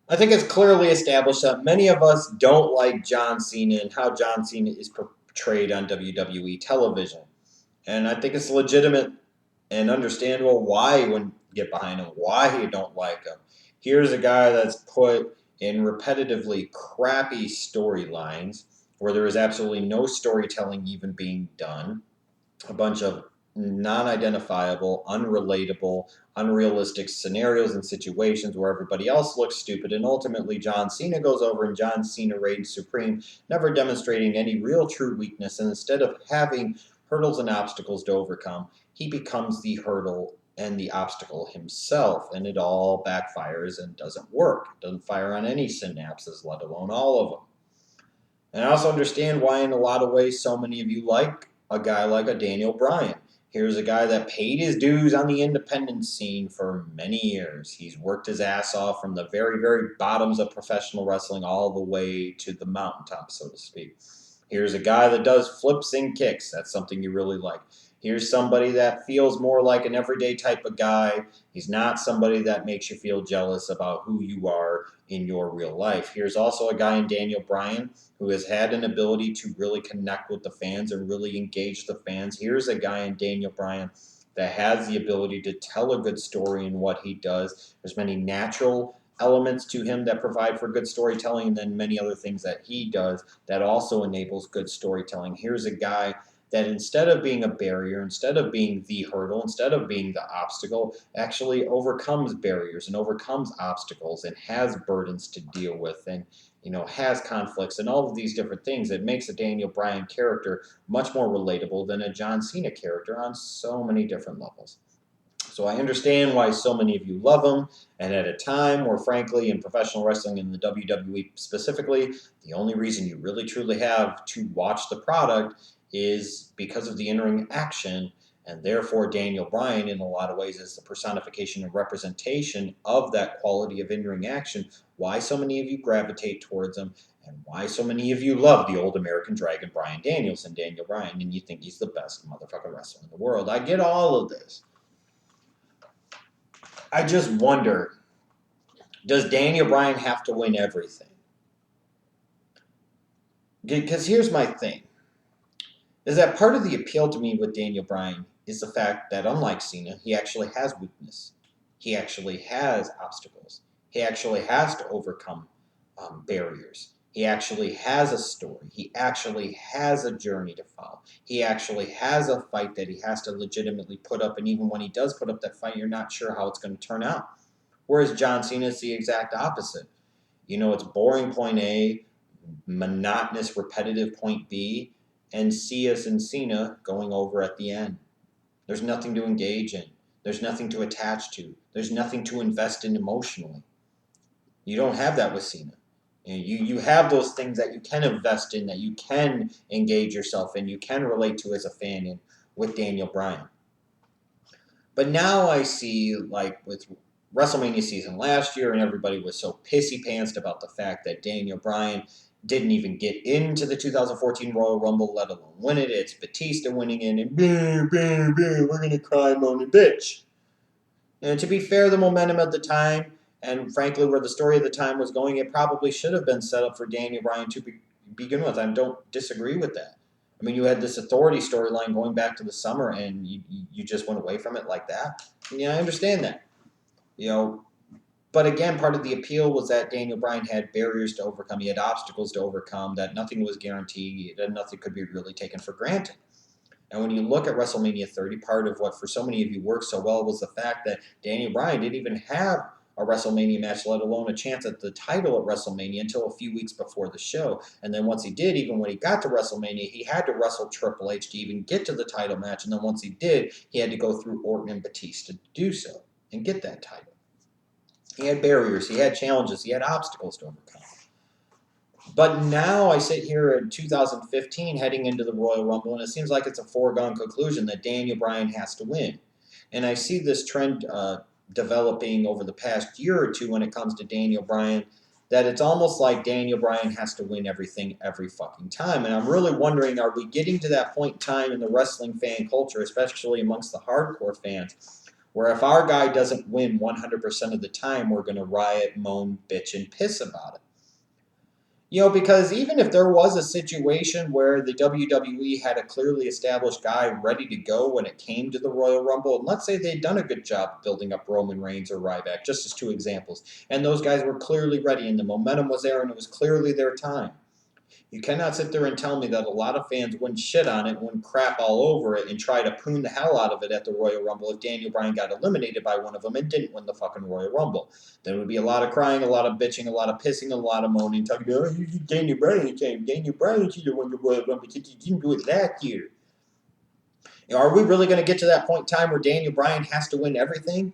I think it's clearly established that many of us don't like John Cena and how John Cena is portrayed on WWE television. And I think it's legitimate and understandable why you wouldn't get behind him, why you don't like him. Here's a guy that's put in repetitively crappy storylines where there is absolutely no storytelling even being done, a bunch of non identifiable, unrelatable, unrealistic scenarios and situations where everybody else looks stupid. And ultimately, John Cena goes over and John Cena reigns supreme, never demonstrating any real true weakness. And instead of having hurdles and obstacles to overcome, he becomes the hurdle and the obstacle himself. And it all backfires and doesn't work. It doesn't fire on any synapses, let alone all of them. And I also understand why, in a lot of ways, so many of you like a guy like a Daniel Bryan. Here's a guy that paid his dues on the independent scene for many years. He's worked his ass off from the very, very bottoms of professional wrestling all the way to the mountaintop, so to speak. Here's a guy that does flips and kicks. That's something you really like. Here's somebody that feels more like an everyday type of guy. He's not somebody that makes you feel jealous about who you are in your real life. Here's also a guy in Daniel Bryan who has had an ability to really connect with the fans and really engage the fans. Here's a guy in Daniel Bryan that has the ability to tell a good story in what he does. There's many natural elements to him that provide for good storytelling, and then many other things that he does that also enables good storytelling. Here's a guy that instead of being a barrier, instead of being the hurdle, instead of being the obstacle, actually overcomes barriers and overcomes obstacles and has burdens to deal with and has conflicts and all of these different things. It makes a Daniel Bryan character much more relatable than a John Cena character on so many different levels. So I understand why so many of you love him. And at a time where, frankly, in professional wrestling, in the WWE specifically, the only reason you really truly have to watch the product is because of the in-ring action. And therefore, Daniel Bryan, in a lot of ways, is the personification and representation of that quality of in-ring action. Why so many of you gravitate towards him, and why so many of you love the old American Dragon, Bryan Danielson, Daniel Bryan, and you think he's the best motherfucking wrestler in the world. I get all of this. I just wonder, does Daniel Bryan have to win everything? Because here's my thing, is that part of the appeal to me with Daniel Bryan is the fact that, unlike Cena, he actually has weakness. He actually has obstacles. He actually has to overcome barriers. He actually has a story. He actually has a journey to follow. He actually has a fight that he has to legitimately put up. And even when he does put up that fight, you're not sure how it's going to turn out. Whereas John Cena is the exact opposite. It's boring point A, monotonous, repetitive point B, and see us and Cena going over at the end. There's nothing to engage in. There's nothing to attach to. There's nothing to invest in emotionally. You don't have that with Cena. You have those things that you can invest in, that you can engage yourself in, you can relate to as a fan in with Daniel Bryan. But now I see, like with WrestleMania season last year, and everybody was so pissy pantsed about the fact that Daniel Bryan didn't even get into the 2014 Royal Rumble, let alone win it. It's Batista winning it, and we're going to cry, moan, and bitch. And to be fair, the momentum at the time, and frankly, where the story of the time was going, it probably should have been set up for Daniel Bryan to begin with. I don't disagree with that. I mean, you had this authority storyline going back to the summer, and you just went away from it like that. Yeah, I understand that. You know, but again, part of the appeal was that Daniel Bryan had barriers to overcome. He had obstacles to overcome. That nothing was guaranteed. That nothing could be really taken for granted. And when you look at WrestleMania 30, part of what for so many of you worked so well was the fact that Daniel Bryan didn't even have a WrestleMania match, let alone a chance at the title at WrestleMania until a few weeks before the show. And then once he did, even when he got to WrestleMania, he had to wrestle Triple H to even get to the title match. And then once he did, he had to go through Orton and Batista to do so and get that title. He had barriers, he had challenges, he had obstacles to overcome. But now I sit here in 2015 heading into the Royal Rumble, and it seems like it's a foregone conclusion that Daniel Bryan has to win. And I see this trend developing over the past year or two when it comes to Daniel Bryan, that it's almost like Daniel Bryan has to win everything every fucking time. And I'm really wondering, are we getting to that point in time in the wrestling fan culture, especially amongst the hardcore fans, where if our guy doesn't win 100% of the time, we're going to riot, moan, bitch, and piss about it. Because even if there was a situation where the WWE had a clearly established guy ready to go when it came to the Royal Rumble, and let's say they'd done a good job building up Roman Reigns or Ryback, just as two examples, and those guys were clearly ready and the momentum was there and it was clearly their time. You cannot sit there and tell me that a lot of fans wouldn't shit on it, wouldn't crap all over it, and try to poon the hell out of it at the Royal Rumble if Daniel Bryan got eliminated by one of them and didn't win the fucking Royal Rumble. There would be a lot of crying, a lot of bitching, a lot of pissing, a lot of moaning, talking about, oh, Daniel Bryan came. Daniel Bryan should have won the Royal Rumble because he didn't do it last year. Are we really going to get to that point in time where Daniel Bryan has to win everything?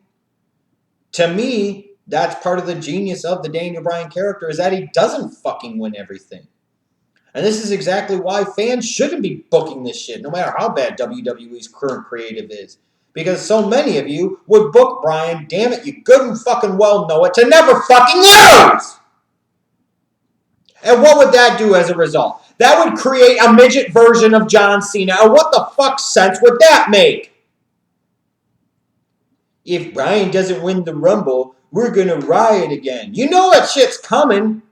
To me, that's part of the genius of the Daniel Bryan character, is that he doesn't fucking win everything. And this is exactly why fans shouldn't be booking this shit, no matter how bad WWE's current creative is. Because so many of you would book Bryan, damn it, you good and fucking well know it, to never fucking lose! And what would that do as a result? That would create a midget version of John Cena. And what the fuck sense would that make? If Bryan doesn't win the Rumble, we're gonna riot again. You know that shit's coming.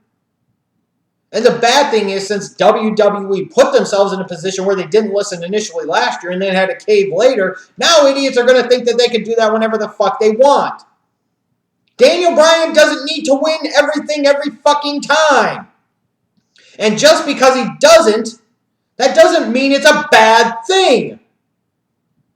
And the bad thing is, since WWE put themselves in a position where they didn't listen initially last year and then had to cave later, now idiots are going to think that they can do that whenever the fuck they want. Daniel Bryan doesn't need to win everything every fucking time. And just because he doesn't, that doesn't mean it's a bad thing.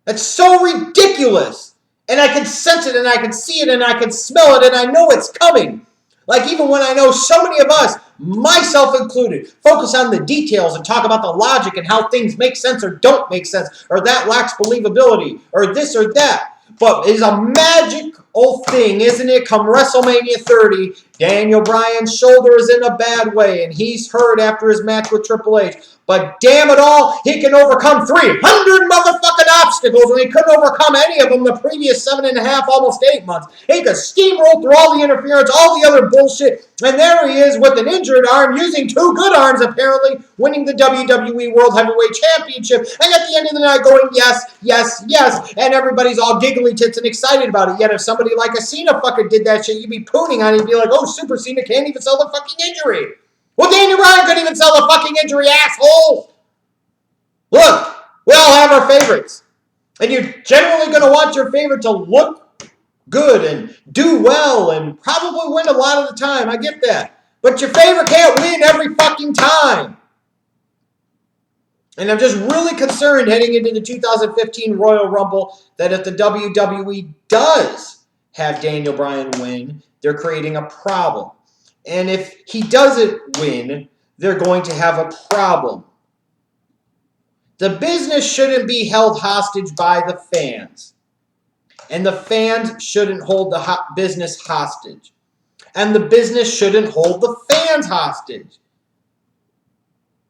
That's so ridiculous. And I can sense it, and I can see it, and I can smell it, and I know it's coming. Like, even when I know so many of us, myself included, focus on the details and talk about the logic and how things make sense or don't make sense, or that lacks believability, or this or that. But it's a magical thing, isn't it? Come WrestleMania 30, Daniel Bryan's shoulder is in a bad way, and he's hurt after his match with Triple H. But damn it all, he can overcome 300 motherfucking obstacles, and he couldn't overcome any of them the previous 7.5, almost 8 months. He could steamroll through all the interference, all the other bullshit, and there he is with an injured arm, using 2 good arms apparently, winning the WWE World Heavyweight Championship, and at the end of the night going, yes, yes, yes, and everybody's all giggly tits and excited about it. Yet if somebody like a Cena fucker did that shit, you'd be pooning on it and be like, oh, Super Cena can't even sell the fucking injury. Well, Daniel Bryan couldn't even sell the fucking injury, asshole! Look, we all have our favorites. And you're generally going to want your favorite to look good and do well and probably win a lot of the time. I get that. But your favorite can't win every fucking time. And I'm just really concerned heading into the 2015 Royal Rumble that if the WWE does have Daniel Bryan win, they're creating a problem. And if he doesn't win, they're going to have a problem. The business shouldn't be held hostage by the fans. And the fans shouldn't hold the business hostage. And the business shouldn't hold the fans hostage.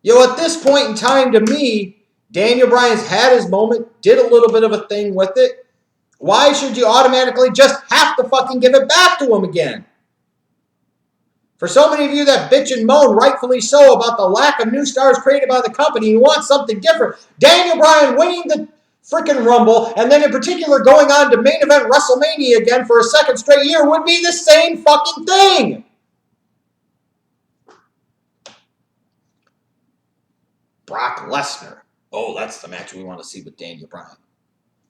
At this point in time, to me, Daniel Bryan's had his moment, did a little bit of a thing with it. Why should you automatically just have to fucking give it back to him again? For so many of you that bitch and moan, rightfully so, about the lack of new stars created by the company, you want something different. Daniel Bryan winning the freaking Rumble, and then in particular going on to main event WrestleMania again for a second straight year would be the same fucking thing. Brock Lesnar. Oh, that's the match we want to see with Daniel Bryan.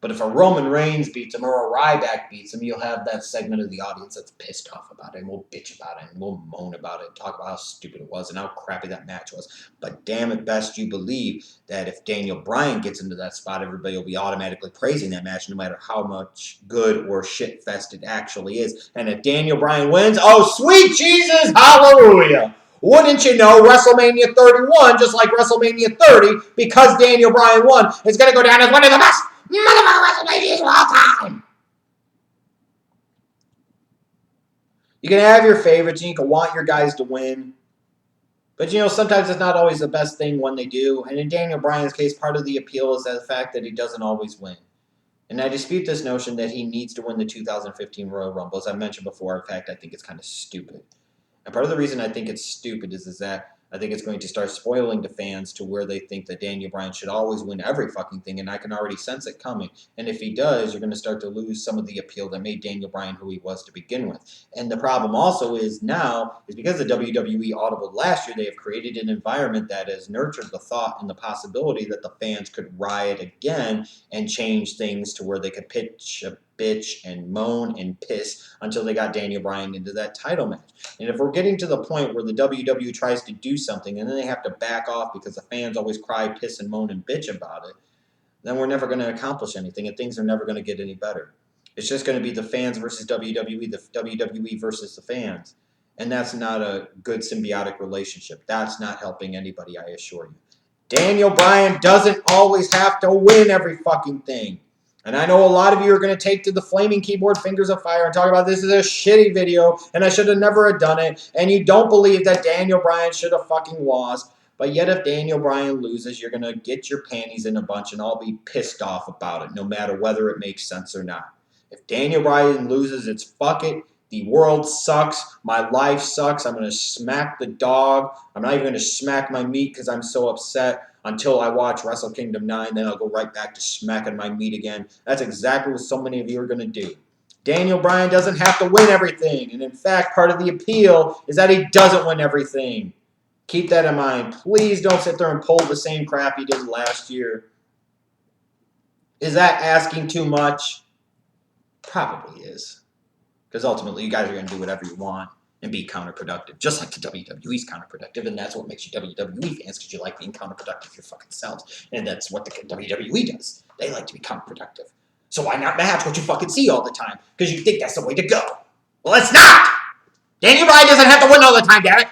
But if a Roman Reigns beats him or a Ryback beats him, you'll have that segment of the audience that's pissed off about it, and we'll bitch about it, and we'll moan about it, and talk about how stupid it was and how crappy that match was. But damn it, best you believe that if Daniel Bryan gets into that spot, everybody will be automatically praising that match, no matter how much good or shit-fest it actually is. And if Daniel Bryan wins, oh, sweet Jesus, hallelujah! Wouldn't you know, WrestleMania 31, just like WrestleMania 30, because Daniel Bryan won, is going to go down as one of the best motherfucking WrestleManias of all time. You can have your favorites and you can want your guys to win. But, sometimes it's not always the best thing when they do. And in Daniel Bryan's case, part of the appeal is the fact that he doesn't always win. And I dispute this notion that he needs to win the 2015 Royal Rumble. As I mentioned before, in fact, I think it's kind of stupid. And part of the reason I think it's stupid is that I think it's going to start spoiling the fans to where they think that Daniel Bryan should always win every fucking thing, and I can already sense it coming. And if he does, you're going to start to lose some of the appeal that made Daniel Bryan who he was to begin with. And the problem also is now, is because the WWE audibled last year, they have created an environment that has nurtured the thought and the possibility that the fans could riot again and change things to where they could pitch a bitch and moan and piss until they got Daniel Bryan into that title match. And if we're getting to the point where the WWE tries to do something and then they have to back off because the fans always cry, piss, and moan and bitch about it, then we're never going to accomplish anything and things are never going to get any better. It's just going to be the fans versus WWE, the WWE versus the fans. And that's not a good symbiotic relationship. That's not helping anybody, I assure you. Daniel Bryan doesn't always have to win every fucking thing. And I know a lot of you are going to take to the flaming keyboard fingers of fire and talk about this is a shitty video and I should have never have done it. And you don't believe that Daniel Bryan should have fucking lost. But yet if Daniel Bryan loses, you're going to get your panties in a bunch and all be pissed off about it, no matter whether it makes sense or not. If Daniel Bryan loses, it's fuck it. The world sucks. My life sucks. I'm going to smack the dog. I'm not even going to smack my meat because I'm so upset until I watch Wrestle Kingdom 9. Then I'll go right back to smacking my meat again. That's exactly what so many of you are going to do. Daniel Bryan doesn't have to win everything. And in fact, part of the appeal is that he doesn't win everything. Keep that in mind. Please don't sit there and pull the same crap he did last year. Is that asking too much? Probably is. Because ultimately, you guys are going to do whatever you want and be counterproductive, just like the WWE's counterproductive, and that's what makes you WWE fans, because you like being counterproductive your fucking selves, and that's what the WWE does. They like to be counterproductive. So why not match what you fucking see all the time? Because you think that's the way to go. Well, it's not! Daniel Bryan doesn't have to win all the time, damn it!